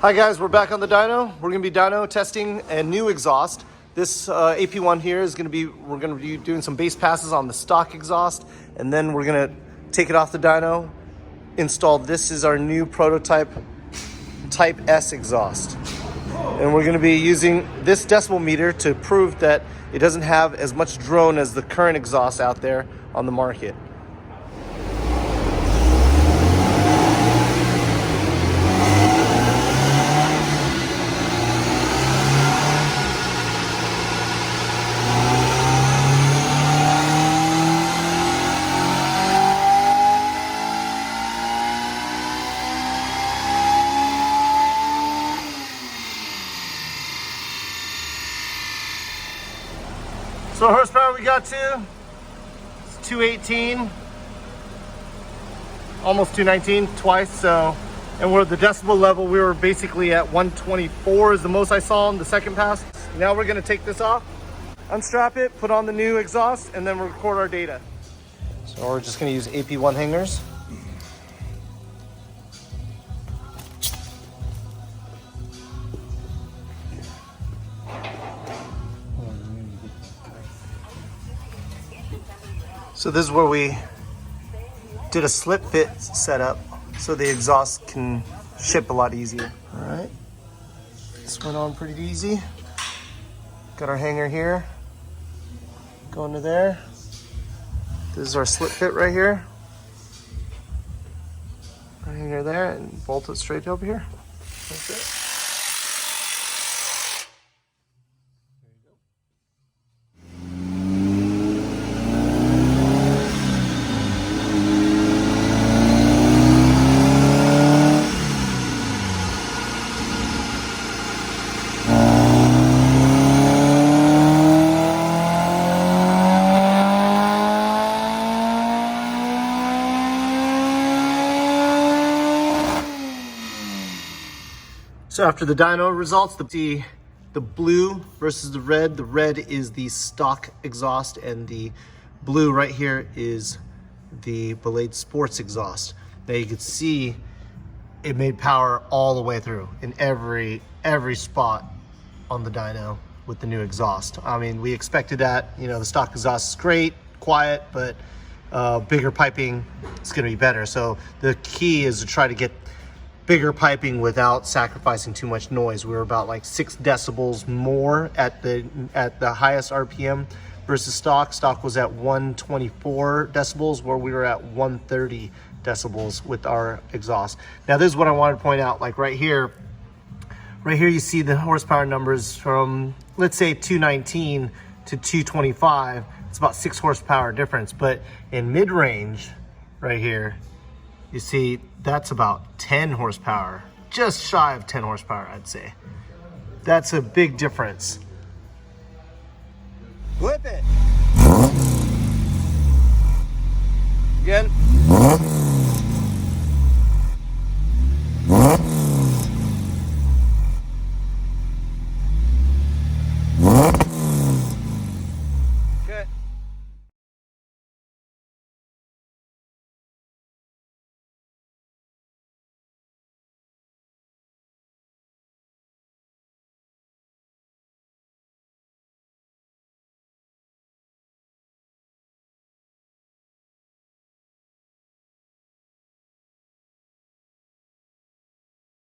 Hi guys, we're back on the dyno. We're gonna be dyno testing a new exhaust. This AP1 here is we're gonna be doing some bass passes on the stock exhaust, and then we're gonna take it off the dyno, install this is our new prototype Type S exhaust. And we're gonna be using this decibel meter to prove that it doesn't have as much drone as the current exhaust out there on the market. So horsepower we got to, it's 218, almost 219 twice. So, and we're at the decibel level, we were basically at 124 is the most I saw in the second pass. Now we're gonna take this off, unstrap it, put on the new exhaust, and then record our data. So we're just gonna use AP1 hangers. So this is where we did a slip fit setup so the exhaust can ship a lot easier. All right, this went on pretty easy. Got our hanger here, going to there. This is our slip fit right here. Our hanger there, and bolt it straight over here. That's it. So after the dyno results, the blue versus the red. The red is the stock exhaust, and the blue right here is the Ballade sports exhaust. Now you can see it made power all the way through in every spot on the dyno with the new exhaust. I mean, we expected that. You know, the stock exhaust is great, quiet, but bigger piping is going to be better. So the key is to try to get bigger piping without sacrificing too much noise. We were about like 6 decibels more at the highest RPM versus stock. Stock was at 124 decibels, where we were at 130 decibels with our exhaust. Now this is what I wanted to point out, like right here you see the horsepower numbers from, let's say, 219 to 225. It's about 6 horsepower difference, but in mid-range right here, you see that's about 10 horsepower, just shy of 10 horsepower, I'd say. That's a big difference. Whip it. Again.